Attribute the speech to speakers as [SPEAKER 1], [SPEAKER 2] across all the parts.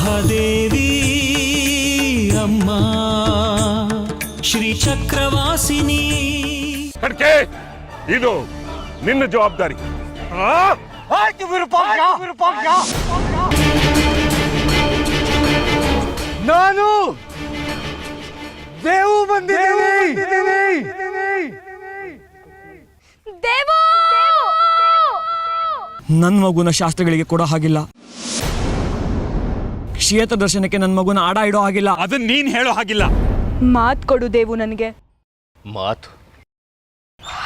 [SPEAKER 1] ಮಹಾದೇವಿ ಅಮ್ಮ ಶ್ರೀ ಚಕ್ರವಾಸಿನಿ.
[SPEAKER 2] ಕಡ್ಕೆ, ಇದು ನಿನ್ನ ಜವಾಬ್ದಾರಿ.
[SPEAKER 3] ನಾನು ದೇವು ಬಂದಿದ್ದೀನಿ.
[SPEAKER 4] ನನ್ನ ಮಗುನ ಶಾಸ್ತ್ರಗಳಿಗೆ ಕೊಡೋ ಹಾಗಿಲ್ಲ, ಕ್ಷೇತ್ರ ದರ್ಶನಕ್ಕೆ ನನ್ನ ಮಗುನ ಆಡ ಇಡೋ ಹಾಗಿಲ್ಲ.
[SPEAKER 5] ಅದನ್ನ ನೀನ್ ಹೇಳೋ ಹಾಗಿಲ್ಲ.
[SPEAKER 6] ಮಾತು ಕೊಡು ದೇವು ನನಗೆ.
[SPEAKER 5] ಮಾತು?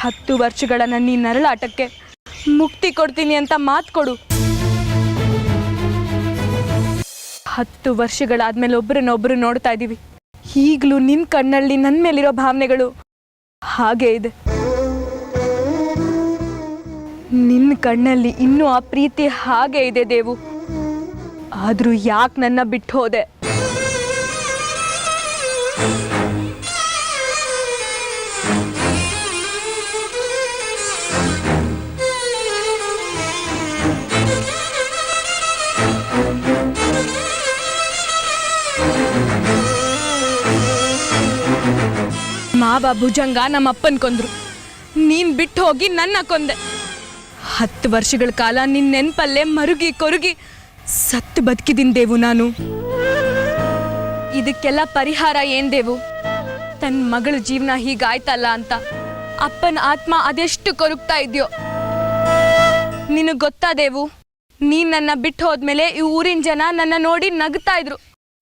[SPEAKER 6] 10 ವರ್ಷಗಳ ನನ್ನ ಈ ನರಳಾಟಕ್ಕೆ ಮುಕ್ತಿ ಕೊಡ್ತೀನಿ ಅಂತ ಮಾತು ಕೊಡು. 10 ವರ್ಷಗಳಾದ್ಮೇಲೆ ಒಬ್ರನ್ನೊಬ್ರು ನೋಡ್ತಾ ಇದ್ದೀವಿ. ಈಗಲೂ ನಿನ್ನ ಕಣ್ಣಲ್ಲಿ ನನ್ನ ಮೇಲಿರೋ ಭಾವನೆಗಳು ಹಾಗೆ ಇದೆ. ನಿನ್ನ ಕಣ್ಣಲ್ಲಿ ಇನ್ನೂ ಆ ಪ್ರೀತಿ ಹಾಗೆ ಇದೆ ದೇವು. ಆದ್ರೂ ಯಾಕೆ ನನ್ನ ಬಿಟ್ಟು ಹೋದೆ? ಮಾವ ಭುಜಂಗ ನಮ್ಮಪ್ಪನ್ ಕೊಂದ್ರು, ನೀನ್ ಬಿಟ್ಟು ಹೋಗಿ ನನ್ನ ಕೊಂದೆ. 10 ವರ್ಷಗಳ ಕಾಲ ನಿನ್ನ ನೆನ್ಪಲ್ಲೇ ಮರುಗಿ ಕೊರುಗಿ ಸತ್ತು ಬದುಕಿದ್ದೀನಿ ದೇವು ನಾನು. ಇದಕ್ಕೆಲ್ಲ ಪರಿಹಾರ ಏನ್ ದೇವು? ತನ್ನ ಮಗಳ ಜೀವನ ಹೀಗಾಯ್ತಲ್ಲ ಅಂತ ಅಪ್ಪನ ಆತ್ಮ ಅದೆಷ್ಟು ಕೊರಗ್ತಾ ಇದೆಯೋ. ನಿನಗೆ ಗೊತ್ತಾ ದೇವು, ನೀನ್ ನನ್ನ ಬಿಟ್ಟು ಹೋದ್ಮೇಲೆ ಈ ಊರಿನ ಜನ ನನ್ನ ನೋಡಿ ನಗ್ತಾ ಇದ್ರು,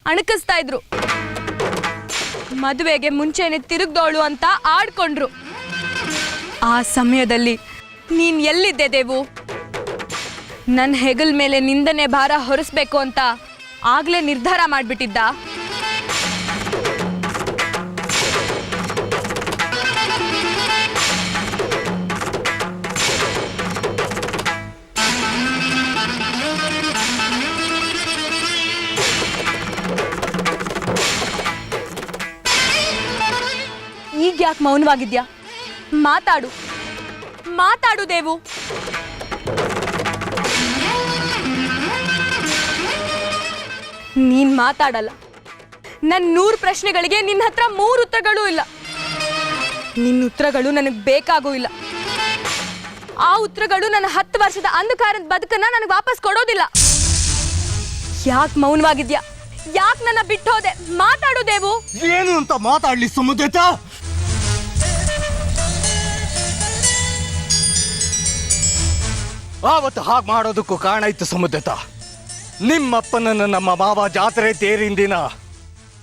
[SPEAKER 6] ಅಣಕಿಸ್ತಾ ಇದ್ರು. ಮದುವೆಗೆ ಮುಂಚೆನೆ ತಿರುಗ್ದೋಳು ಅಂತ ಆಡ್ಕೊಂಡ್ರು. ಆ ಸಮಯದಲ್ಲಿ ನೀನ್ ಎಲ್ಲಿದ್ದೆ ದೇವು? ನನ್ನ ಹೆಗಲ್ ಮೇಲೆ ನಿಂದನೆ ಭಾರ ಹೊರಿಸ್ಬೇಕು ಅಂತ ಆಗ್ಲೇ ನಿರ್ಧಾರ ಮಾಡ್ಬಿಟ್ಟಿದ್ದ? ಈಗ ಯಾಕೆ ಮೌನವಾಗಿದ್ಯಾ? ಮಾತಾಡು, ಮಾತಾಡು ದೇವು. ನೀನ್ ಮಾತಾಡಲ್ಲ. ನನ್ನ 100 ಪ್ರಶ್ನೆಗಳಿಗೆ ನಿನ್ನ ಹತ್ರ 3 ಉತ್ತರಗಳು ಇಲ್ಲ. ನಿನ್ನ ಉತ್ತರಗಳು ನನಗೆ ಬೇಕಾಗೂ ಇಲ್ಲ. ಆ ಉತ್ತರಗಳು ನನ್ನ 10 ವರ್ಷದ ಅಂಧಕಾರದ ಬದುಕನ್ನ ನನಗೆ ವಾಪಸ್ ಕೊಡೋದಿಲ್ಲ. ಯಾಕೆ ಮೌನವಾಗಿದ್ಯಾ? ಯಾಕೆ ನನ್ನ ಬಿಟ್ಟು ಹೋದೆ? ಮಾತಾಡು ದೇವು.
[SPEAKER 3] ಏನು ಅಂತ ಮಾತಾಡ್ಲಿ ಸಮುದ್ರತ? ಆವತ್ತು ಹಾಗೆ ಮಾಡೋದಕ್ಕೂ ಕಾರಣ ಇತ್ತು ಸಮುದ್ರತ. ನಿಮ್ಮಪ್ಪನನ್ನು ನಮ್ಮ ಮಾವ ಜಾತ್ರೆ ತೇರಿನ ದಿನ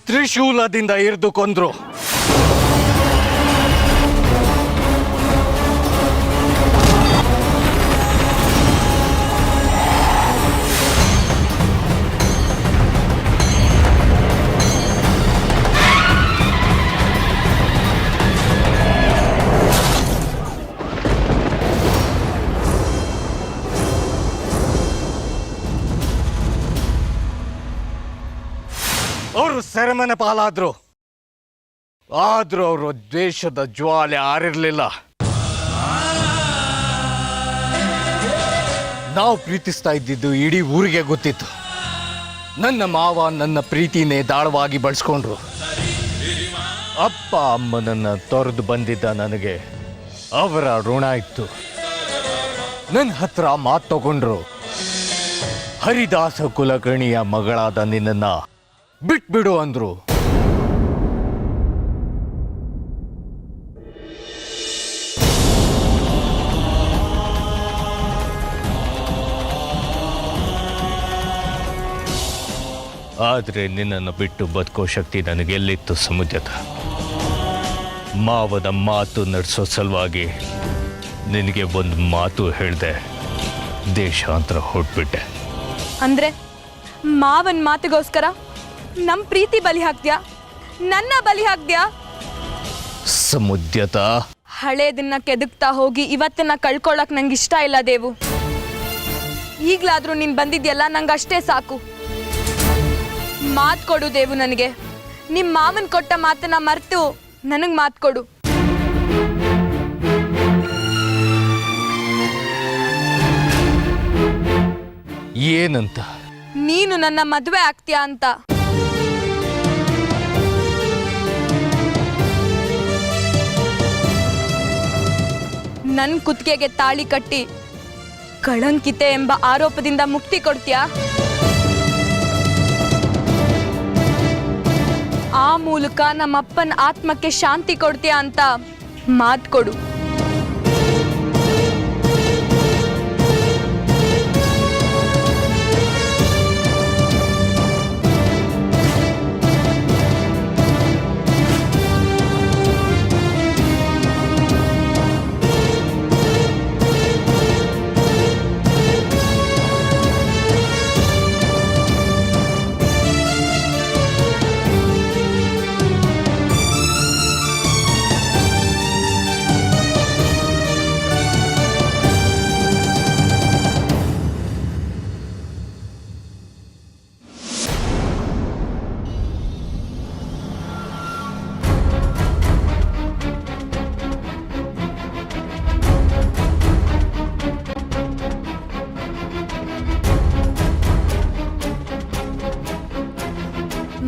[SPEAKER 3] ತ್ರಿಶೂಲದಿಂದ ಇರಿದು ಕೊಂದ್ರು. ಅವರು ಸೆರೆಮನೆ ಪಾಲಾದ್ರು. ಆದ್ರೂ ಅವರು ದ್ವೇಷದ ಜ್ವಾಲೆ ಆರಿರ್ಲಿಲ್ಲ. ನಾವು ಪ್ರೀತಿಸ್ತಾ ಇದ್ದಿದ್ದು ಇಡೀ ಊರಿಗೆ ಗೊತ್ತಿತ್ತು. ನನ್ನ ಮಾವ ನನ್ನ ಪ್ರೀತಿನೇ ದಾಳವಾಗಿ ಬಳಸ್ಕೊಂಡ್ರು. ಅಪ್ಪ ಅಮ್ಮನನ್ನ ತೊರೆದು ಬಂದಿದ್ದ ನನಗೆ ಅವರ ಋಣ ಇತ್ತು. ನನ್ನ ಹತ್ರ ಮಾತು ತಗೊಂಡ್ರು. ಹರಿದಾಸ ಕುಲಕರ್ಣಿಯ ಮಗಳಾದ ನಿನ್ನನ್ನ ಬಿಟ್ಬಿಡು ಅಂದ್ರು. ಆದ್ರೆ ನಿನ್ನನ್ನು ಬಿಟ್ಟು ಬದುಕೋ ಶಕ್ತಿ ನನಗೆಲ್ಲಿತ್ತು ಸಮುದ್ರತ? ಮಾವದ ಮಾತು ನಡೆಸೋ ಸಲುವಾಗಿ ನಿನಗೆ ಒಂದು ಮಾತು ಹೇಳಿದೆ, ದೇಶಾಂತರ ಹೊರಟ್ಬಿಟ್ಟೆ.
[SPEAKER 6] ಅಂದ್ರೆ ಮಾವನ್ ಮಾತಿಗೋಸ್ಕರ ನಮ್ ಪ್ರೀತಿ ಬಲಿ ಹಾಕ್ದ್ಯಾ? ನನ್ನ ಬಲಿ ಹಾಕ್ದ್ಯಾ?
[SPEAKER 3] ಸಮುದ್ರತ,
[SPEAKER 6] ಹಳೇದನ್ನ ಕೆದಕ್ತಾ ಹೋಗಿ ಇವತ್ತನ್ನ ಕಳ್ಕೊಳಕ್ ನಂಗೆ ಇಷ್ಟ ಇಲ್ಲ ದೇವು. ಈಗ್ಲಾದ್ರೂ ನೀನ್ ಬಂದಿದ್ಯಲ್ಲ, ನಂಗೆ ಅಷ್ಟೇ ಸಾಕು. ಮಾತ್ ಕೊಡು ದೇವು ನನಗೆ. ನಿಮ್ ಮಾವನ್ ಕೊಟ್ಟ ಮಾತನ್ನ ಮರ್ತು ನನಗ್ ಮಾತ್ ಕೊಡು.
[SPEAKER 3] ಏನಂತ?
[SPEAKER 6] ನೀನು ನನ್ನ ಮದುವೆ ಆಗ್ತೀಯಾ ಅಂತ. ನನ್ನ ಕುತ್ತಿಗೆಗೆ ತಾಳಿ ಕಟ್ಟಿ ಕಳಂಕಿತೆ ಎಂಬ ಆರೋಪದಿಂದ ಮುಕ್ತಿ ಕೊಡ್ತೀಯಾ? ಆ ಮೂಲಕ ನಮ್ಮಪ್ಪನ ಆತ್ಮಕ್ಕೆ ಶಾಂತಿ ಕೊಡ್ತೀಯಾ ಅಂತ ಮಾತು ಕೊಡು.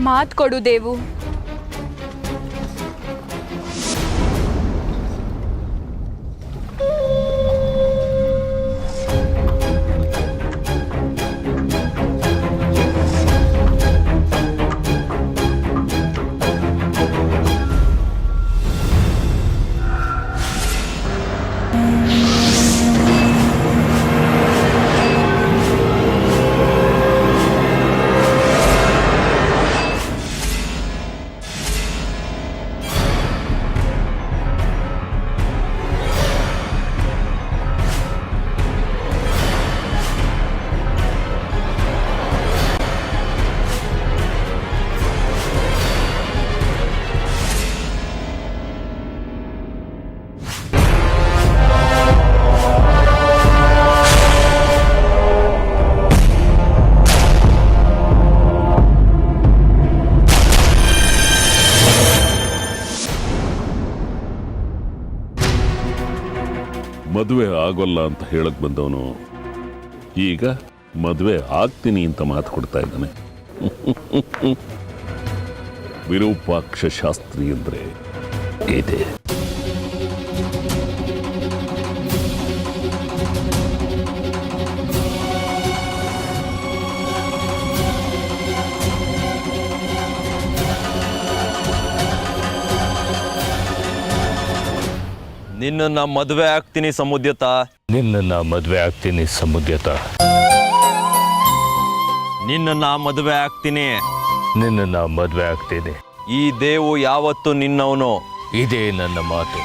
[SPEAKER 6] ಮಾತು ಕೊಡು ದೇವು.
[SPEAKER 2] ಮದುವೆ ಆಗೋಲ್ಲ ಅಂತ ಹೇಳಕ್ ಬಂದವನು ಈಗ ಮದುವೆ ಆಗ್ತೀನಿ ಅಂತ ಮಾತು ಕೊಡ್ತಾ ಇದ್ದಾನೆ. ವಿರೂಪಾಕ್ಷ ಶಾಸ್ತ್ರಿ ಅಂದ್ರೆ ಇದೆ.
[SPEAKER 5] ನಿನ್ನ ಮದುವೆ ಆಗ್ತೀನಿ ಸಮುದ್ಯತ.
[SPEAKER 3] ನಿನ್ನ ಮದುವೆ ಆಗ್ತೀನಿ ಸಮುದ್ಯತ.
[SPEAKER 5] ನಿನ್ನ ಮದುವೆ ಆಗ್ತೀನಿ.
[SPEAKER 3] ನಿನ್ನ ಮದುವೆ ಆಗ್ತೀನಿ.
[SPEAKER 5] ಈ ದೇವು ಯಾವತ್ತು ನಿನ್ನವನು.
[SPEAKER 3] ಇದೇ ನನ್ನ ಮಾತು.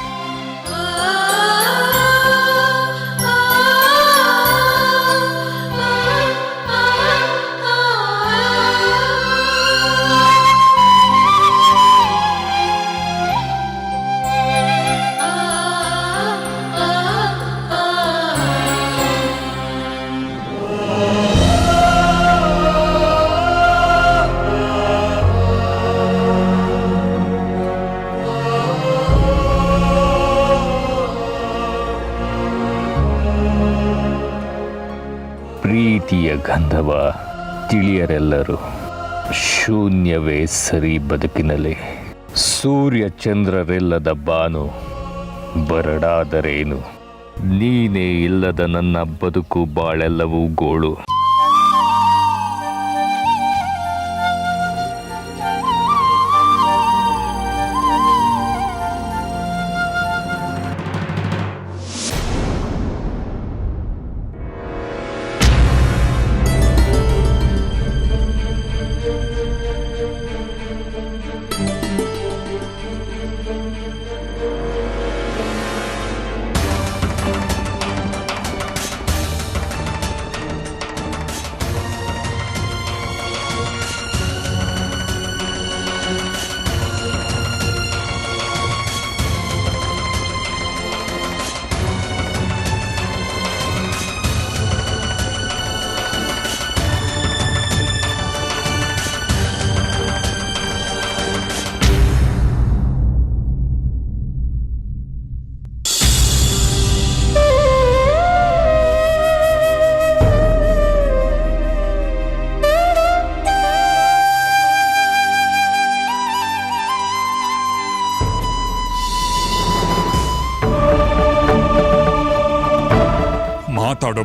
[SPEAKER 3] ಪ್ರೀತಿಯ ಗಂಧವ ತಿಳಿಯರೆಲ್ಲರೂ. ಶೂನ್ಯವೇ ಸರಿ ಬದುಕಿನಲ್ಲಿ. ಸೂರ್ಯ ಚಂದ್ರರಿಲ್ಲದ ಬಾನು ಬರಡಾದರೇನು. ನೀನೇ ಇಲ್ಲದ ನನ್ನ ಬದುಕು ಬಾಳೆಲ್ಲವೂ ಗೋಳು.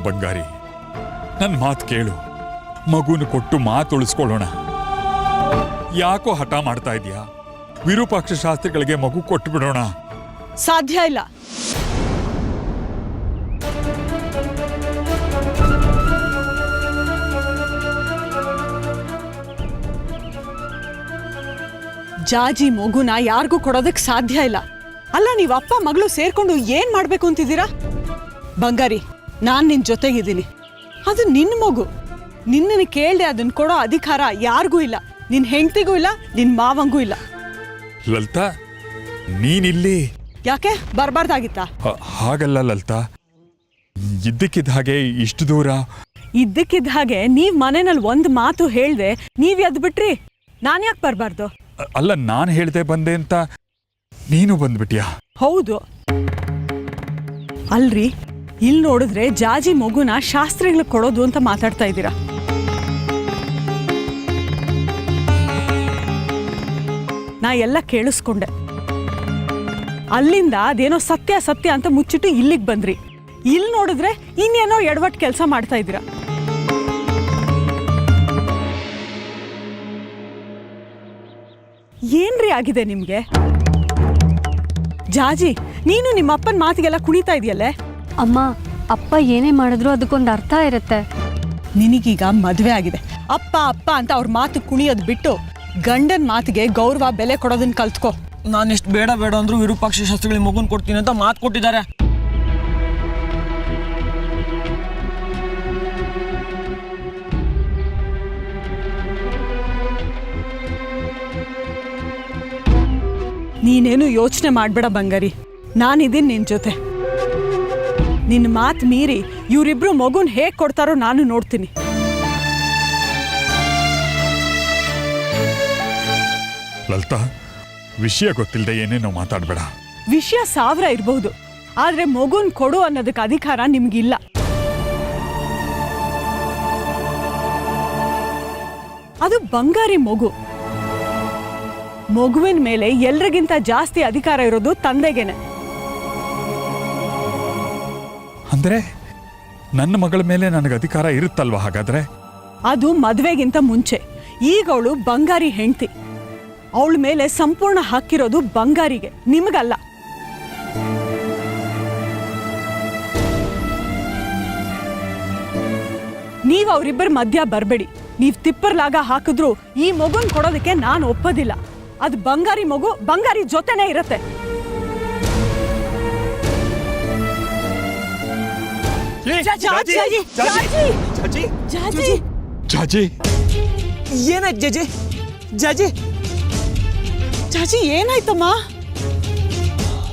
[SPEAKER 7] ಬಂಗಾರಿ, ನನ್ನ ಮಾತು ಕೇಳು. ಮಗುನ ಕೊಟ್ಟು ಮಾತು ಉಳಿಸ್ಕೊಳ್ಳೋಣ. ಯಾಕೋ ಹಠ ಮಾಡ್ತಾ ಇದೀಯಾ? ವಿರೂಪಾಕ್ಷ ಶಾಸ್ತ್ರಿಗಳಿಗೆ ಮಗು ಕೊಟ್ಟು ಬಿಡೋಣ.
[SPEAKER 8] ಸಾಧ್ಯ ಇಲ್ಲ. ಜಾಜಿ ಮಗುನ ಯಾರಿಗೂ ಕೊಡೋದಕ್ಕೆ ಸಾಧ್ಯ ಇಲ್ಲ. ಅಲ್ಲ, ನೀವು ಅಪ್ಪ ಮಗಳು ಸೇರ್ಕೊಂಡು ಏನ್ ಮಾಡ್ಬೇಕು ಅಂತಿದ್ದೀರಾ? ಬಂಗಾರಿ, ನಾನ್ ನಿನ್ ಜೊತೆಗಿದ್ದೀನಿ. ಅದು ನಿನ್ನ ಮಗು. ನಿನ್ನನ್ನು ಕೇಳ್ದೆ ಅದನ್ನ ಕೊಡೋ ಅಧಿಕಾರ ಯಾರಿಗೂ ಇಲ್ಲ. ನಿನ್ ಹೆಂಡತಿಗೂ ಇಲ್ಲ, ನಿನ್ ಮಾವಂಗೂ ಇಲ್ಲ.
[SPEAKER 7] ಲಲಿತಾ, ನೀನಿಲ್ಲಿ
[SPEAKER 8] ಯಾಕೆ ಬರ್ಬಾರ್ದಾಗಿತ್ತಾ?
[SPEAKER 7] ಹಾಗಲ್ಲ ಲಲಿತಾ, ಇದ್ದಕ್ಕಿದ್ದ ಹಾಗೆ ಇಷ್ಟು ದೂರ.
[SPEAKER 8] ಇದ್ದಕ್ಕಿದ್ದ ಹಾಗೆ ನೀವ್ ಮನೆಯಲ್ಲಿ ಒಂದ್ ಮಾತು ಹೇಳ್ದೆ ನೀವ್ ಎದ್ ಬಿಟ್ರಿ. ನಾನ್ ಯಾಕೆ ಬರ್ಬಾರ್ದು?
[SPEAKER 7] ಅಲ್ಲ, ನಾನು ಹೇಳ್ದೆ ಬಂದೆ ಅಂತ ನೀನು ಬಂದ್ಬಿಟ್ಯಾ?
[SPEAKER 8] ಹೌದು. ಅಲ್ರಿ, ಇಲ್ಲಿ ನೋಡಿದ್ರೆ ಜಾಜಿ ಮಗುನ ಶಾಸ್ತ್ರಿಗಳಿಗೆ ಕೊಡೋದು ಅಂತ ಮಾತಾಡ್ತಾ ಇದ್ದೀರಾ. ನಾ ಎಲ್ಲ ಕೇಳಿಸ್ಕೊಂಡೆ. ಅಲ್ಲಿಂದ ಅದೇನೋ ಸತ್ಯ ಸತ್ಯ ಅಂತ ಮುಚ್ಚಿಟ್ಟು ಇಲ್ಲಿಗೆ ಬಂದ್ರಿ. ಇಲ್ಲಿ ನೋಡಿದ್ರೆ ಇನ್ನೇನೋ ಎಡವಟ್ ಕೆಲಸ ಮಾಡ್ತಾ ಇದ್ದೀರಾ. ಏನ್ರಿ ಆಗಿದೆ ನಿಮ್ಗೆ? ಜಾಜಿ, ನೀನು ನಿಮ್ಮ ಅಪ್ಪನ ಮಾತಿಗೆಲ್ಲ ಕುಣಿತಾ ಇದೆಯಲ್ಲೇ?
[SPEAKER 6] ಅಮ್ಮ, ಅಪ್ಪ ಏನೇ ಮಾಡಿದ್ರು ಅದಕ್ಕೊಂದು ಅರ್ಥ ಇರುತ್ತೆ.
[SPEAKER 8] ನಿನಗೀಗ ಮದುವೆ ಆಗಿದೆ. ಅಪ್ಪ ಅಪ್ಪ ಅಂತ ಅವ್ರ ಮಾತು ಕುಣಿಯೋದು ಬಿಟ್ಟು ಗಂಡನ ಮಾತಿಗೆ ಗೌರವ ಬೆಲೆ ಕೊಡೋದನ್ನ ಕಲ್ತ್ಕೋ.
[SPEAKER 4] ನಾನೆಷ್ಟು ಬೇಡ ಬೇಡ ಅಂದ್ರೂ ವಿರೂಪಾಕ್ಷ ಶಾಸ್ತ್ರಿಗಳಿಗೆ ಮಗುನ್ ಕೊಡ್ತೀನಿ ಅಂತ ಮಾತು ಕೊಟ್ಟಿದ್ದಾರೆ.
[SPEAKER 8] ನೀನೇನು ಯೋಚನೆ ಮಾಡ್ಬೇಡ ಬಂಗಾರಿ, ನಾನಿದ್ದೀನಿ ನಿನ್ ಜೊತೆ. ನಿನ್ನ ಮಾತು ಮೀರಿ ಇವರಿಬ್ರು ಮಗುನ್ ಹೇಗ್ ಕೊಡ್ತಾರೋ ನಾನು ನೋಡ್ತೀನಿ.
[SPEAKER 7] ಲಲಿತಾ, ವಿಷಯ ಗೊತ್ತಿಲ್ಲದೆ ಏನೇನೋ ಮಾತಾಡಬೇಡ.
[SPEAKER 8] ವಿಷಯ 1000 ಇರಬಹುದು, ಆದ್ರೆ ಮಗುನ್ ಕೊಡು ಅನ್ನೋದಕ್ಕೆ ಅಧಿಕಾರ ನಿಮ್ಗಿಲ್ಲ. ಅದು ಬಂಗಾರಿ ಮಗು. ಮಗುವಿನ ಮೇಲೆ ಎಲ್ರಿಗಿಂತ ಜಾಸ್ತಿ ಅಧಿಕಾರ ಇರೋದು ತಂದೆಗೇನೆ.
[SPEAKER 7] ಅಂದ್ರೆ ನನ್ನ ಮಗಳ ಮೇಲೆ ನನಗೆ ಅಧಿಕಾರ ಇರುತ್ತಲ್ವಾ? ಹಾಗಾದ್ರೆ
[SPEAKER 8] ಅದು ಮದ್ವೆಗಿಂತ ಮುಂಚೆ. ಈಗ ಅವಳು ಬಂಗಾರಿ ಹೆಂಡತಿ. ಅವಳ ಮೇಲೆ ಸಂಪೂರ್ಣ ಹಕ್ಕಿರೋದು ಬಂಗಾರಿಗೆ, ನಿಮಗಲ್ಲ. ನೀವ್ ಅವರಿಬ್ಬರ ಮಧ್ಯ ಬರಬೇಡಿ. ನೀವ್ ತಿಪ್ಪರ್ಲಾಗ ಹಾಕಿದ್ರು ಈ ಮಗುನ್ ಕೊಡೋದಕ್ಕೆ ನಾನು ಒಪ್ಪೋದಿಲ್ಲ. ಅದು ಬಂಗಾರಿ ಮಗು, ಬಂಗಾರಿ ಜೊತೆನೇ ಇರತ್ತೆ.
[SPEAKER 7] ಜಾಜಿ,
[SPEAKER 4] ಏನಾಯ್ತು ಜಜಿ? ಜಾಜಿ,
[SPEAKER 8] ಜಾಜಿ ಏನಾಯ್ತಮ್ಮ?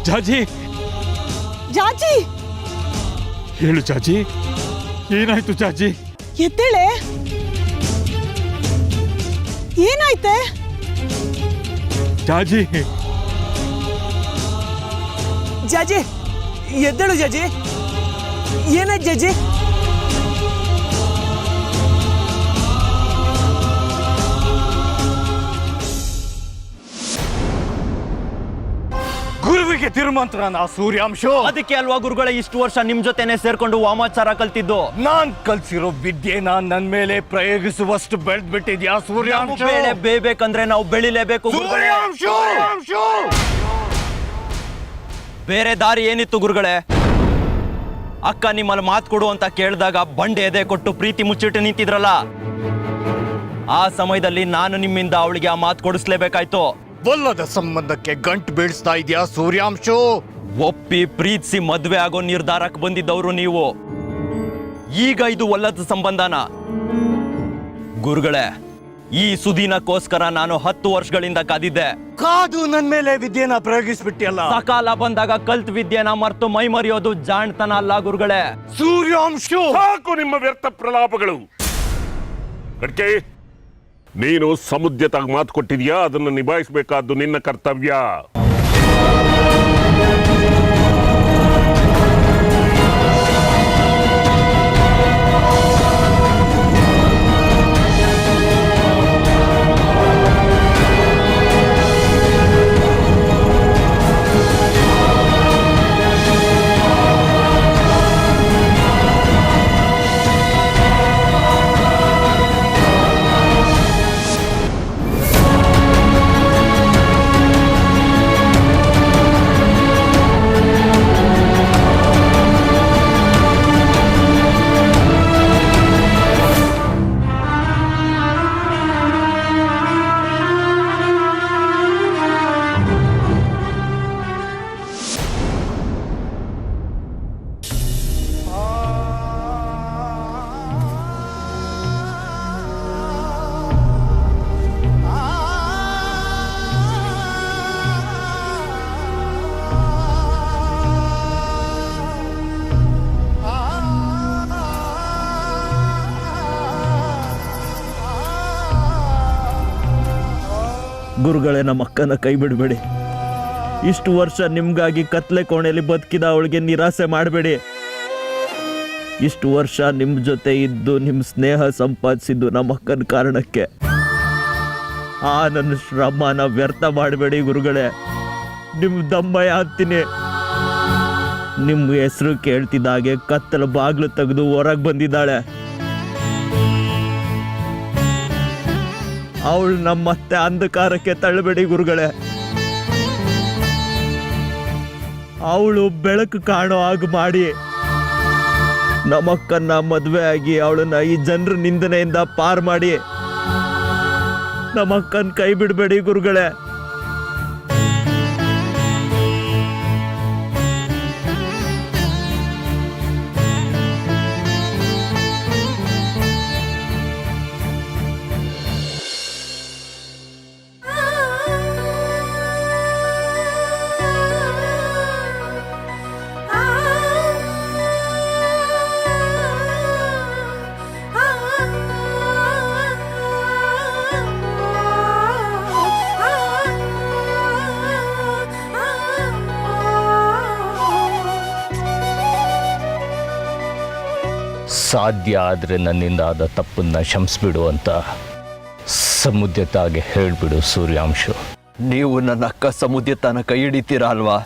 [SPEAKER 7] ಜಾಜಿ,
[SPEAKER 8] ಜಾಜಿ
[SPEAKER 7] ಹೇಳು ಜಾಜಿ, ಏನಾಯ್ತು ಜಾಜಿ?
[SPEAKER 8] ಎದ್ದೇಳೆ. ಏನಾಯ್ತೆ?
[SPEAKER 7] ಜಾಜಿ,
[SPEAKER 4] ಜಾಜಿ ಎದ್ದೇಳು. ಜಾಜಿ, ಏನಾಯ್ತು ಜಾಜಿ?
[SPEAKER 3] ಗುರುವಿಗೆ ತಿರುಮಂತ್ರನ ಸೂರ್ಯಾಂಶ.
[SPEAKER 5] ಅದಕ್ಕೆ ಅಲ್ವಾ ಗುರುಗಳೇ ಇಷ್ಟು ವರ್ಷ ನಿಮ್ ಜೊತೆನೆ ಸೇರ್ಕೊಂಡು ವಾಮಾಚಾರ ಕಲ್ತಿದ್ದು?
[SPEAKER 3] ನಾನ್ ಕಲ್ಸಿರೋ ವಿದ್ಯೆನ ನನ್ ಮೇಲೆ ಪ್ರಯೋಗಿಸುವಷ್ಟು ಬೆಳೆದ್ಬಿಟ್ಟಿದ್ಯಾ ಸೂರ್ಯಾಂಶ?
[SPEAKER 5] ಬೆಳೆ ಬೇಬೇಕಂದ್ರೆ ನಾವು ಬೆಳಿಲೇಬೇಕು ಗುರುಗಳೇ. ಬೇರೆ ದಾರಿ ಏನಿತ್ತು ಗುರುಗಳೇ? ಅಕ್ಕ ನಿಮ್ಮಲ್ಲಿ ಮಾತು ಕೊಡು ಅಂತ ಕೇಳಿದಾಗ ಬಂಡೆ ಎದೆ ಕೊಟ್ಟು ಪ್ರೀತಿ ಮುಚ್ಚಿಟ್ಟು ನಿಂತಿದ್ರಲ್ಲ, ಆ ಸಮಯದಲ್ಲಿ ನಾನು ನಿಮ್ಮಿಂದ ಅವಳಿಗೆ ಆ ಮಾತು ಕೊಡಿಸ್ಲೇಬೇಕಾಯ್ತು.
[SPEAKER 3] ಒಲ್ಲದ ಸಂಬಂಧಕ್ಕೆ ಗಂಟು ಬೀಳಿಸ್ತಾ ಇದೆಯಾ ಸೂರ್ಯಾಂಶ?
[SPEAKER 5] ಒಪ್ಪಿ ಪ್ರೀತಿಸಿ ಮದ್ವೆ ಆಗೋ ನಿರ್ಧಾರಕ್ಕೆ ಬಂದಿದ್ದವರು ನೀವು. ಈಗ ಇದು ಒಲ್ಲದ ಸಂಬಂಧನ? ಗುರುಗಳೇ, ಈ ಸುದೀನಕ್ಕೋಸ್ಕರ ನಾನು 10 ವರ್ಷಗಳಿಂದ ಕಾದಿದ್ದೆ.
[SPEAKER 3] ಕಾದು ನನ್ ಮೇಲೆ ವಿದ್ಯೆನ ಪ್ರಯೋಗಿಸ್ಬಿಟ್ಟಿಯಲ್ಲ.
[SPEAKER 5] ಸಕಾಲ ಬಂದಾಗ ಕಲ್ತ್ ವಿದ್ಯೆನ ಮರ್ತು ಮೈ ಮರೆಯೋದು ಜಾಣ್ತನ ಅಲ್ಲ ಗುರುಗಳೇ.
[SPEAKER 3] ಸೂರ್ಯಾಂಶ,
[SPEAKER 2] ಸಾಕು ನಿಮ್ಮ ವ್ಯರ್ಥ ಪ್ರಲಾಪಗಳು. ಅಡ್ಕೆ, ನೀನು ಸಮುದ್ಯತಾಗಿ ಮಾತು ಕೊಟ್ಟಿದ್ಯಾ, ಅದನ್ನು ನಿಭಾಯಿಸಬೇಕಾದ್ದು ನಿನ್ನ ಕರ್ತವ್ಯ.
[SPEAKER 5] ಗುರುಗಳೇ, ನಮ್ಮ ಅಕ್ಕನ ಕೈ ಬಿಡಬೇಡಿ. ಇಷ್ಟು ವರ್ಷ ನಿಮ್ಗಾಗಿ ಕತ್ಲೆ ಕೋಣೆಯಲ್ಲಿ ಬದುಕಿದ ಅವಳಿಗೆ ನಿರಾಸೆ ಮಾಡಬೇಡಿ. ಇಷ್ಟು ವರ್ಷ ನಿಮ್ಮ ಜೊತೆ ಇದ್ದು ನಿಮ್ಮ ಸ್ನೇಹ ಸಂಪಾದಿಸಿದ್ದು ನಮ್ಮ ಅಕ್ಕನ ಕಾರಣಕ್ಕೆ. ನನ್ನ ಶ್ರಮನ ವ್ಯರ್ಥ ಮಾಡಬೇಡಿ ಗುರುಗಳೇ. ನಿಮ್ಮ ದಮ್ಮಯ್ಯ ಅಂತೀನಿ. ನಿಮ್ಮ ಹೆಸರು ಕೇಳ್ತಿದ್ದಾಗೆ ಕತ್ತಲ ಬಾಗ್ಲು ತೆಗೆದು ಹೊರಗೆ ಬಂದಿದ್ದಾಳೆ. ಅವಳು ನಮ್ಮತ್ತೆ ಅಂಧಕಾರಕ್ಕೆ ತಳ್ಳಬೇಡಿ ಗುರುಗಳೇ. ಅವಳು ಬೆಳಕು ಕಾಣೋ ಹಾಗೆ ಮಾಡಿ ನಮ್ಮಕ್ಕನ್ನ ಮದುವೆ ಆಗಿ ಅವಳನ್ನ ಈ ಜನರ ನಿಂದನೆಯಿಂದ ಪಾರ್ ಮಾಡಿ ನಮ್ಮಕ್ಕನ ಕೈ ಬಿಡಬೇಡಿ ಗುರುಗಳೇ.
[SPEAKER 3] ಸಾಧ್ಯ ಆದರೆ ನನ್ನಿಂದ ಆದ ತಪ್ಪನ್ನ ಕ್ಷಮಿಸ್ಬಿಡು ಅಂತ ಸಮುದ್ಯತಾಗೆ ಹೇಳ್ಬಿಡು ಸೂರ್ಯಾಂಶು.
[SPEAKER 5] ನೀವು ನನ್ನ ಅಕ್ಕ ಸಮುದ್ಯತನ ಕೈ ಹಿಡಿತೀರಾ ಅಲ್ವಾ?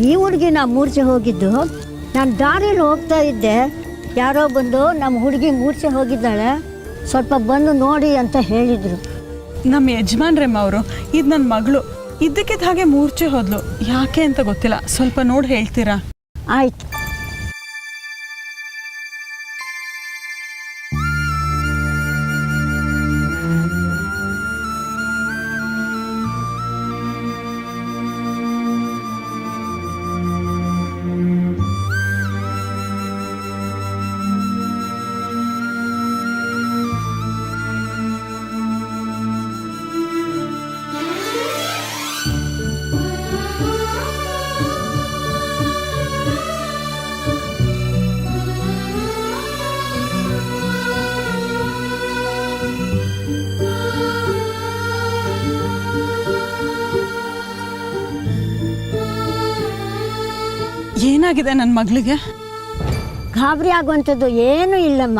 [SPEAKER 9] ಈ ಹುಡುಗಿ ನಾ ಮೂರ್ಛೆ ಹೋಗಿದ್ದು, ನಾನು ದಾರಿಯಲ್ಲಿ ಹೋಗ್ತಾ ಇದ್ದೆ, ಯಾರೋ ಬಂದು ನಮ್ಮ ಹುಡುಗಿ ಮೂರ್ಛೆ ಹೋಗಿದ್ದಾಳೆ, ಸ್ವಲ್ಪ ಬಂದು ನೋಡಿ ಅಂತ ಹೇಳಿದರು.
[SPEAKER 8] ನಮ್ಮ ಯಜಮಾನ್ರಮ್ಮ ಅವರು, ಇದು ನನ್ನ ಮಗಳು, ಇದ್ದಕ್ಕಿದ್ದ ಹಾಗೆ ಮೂರ್ಛೆ ಹೋದ್ಲು, ಯಾಕೆ ಅಂತ ಗೊತ್ತಿಲ್ಲ, ಸ್ವಲ್ಪ ನೋಡಿ ಹೇಳ್ತೀರಾ?
[SPEAKER 9] ಆಯ್ತು.
[SPEAKER 8] ಏನಾಗಿದೆ ನನ್ನ ಮಗಳಿಗೆ?
[SPEAKER 9] ಗಾಬರಿ ಆಗುವಂಥದ್ದು ಏನೂ ಇಲ್ಲಮ್ಮ,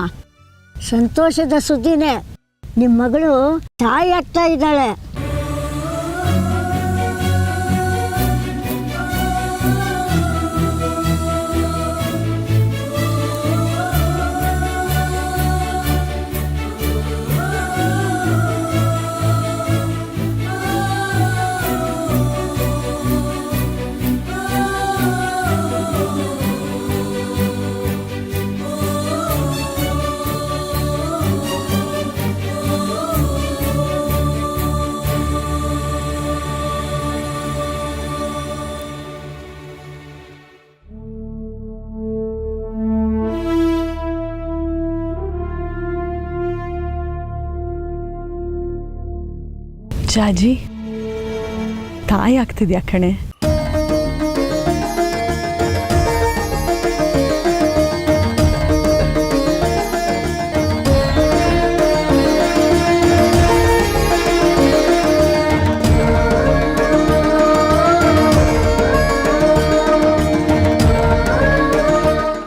[SPEAKER 9] ಸಂತೋಷದ ಸುದ್ದಿನೇ. ನಿಮ್ಮ ಮಗಳು ತಾಯಿ ಆಗ್ತಾ ಇದ್ದಾಳೆ.
[SPEAKER 8] ಜಾಜಿ, ತಾಯಿ ಆಗ್ತಿದ್ಯಾ ಕಣೆ.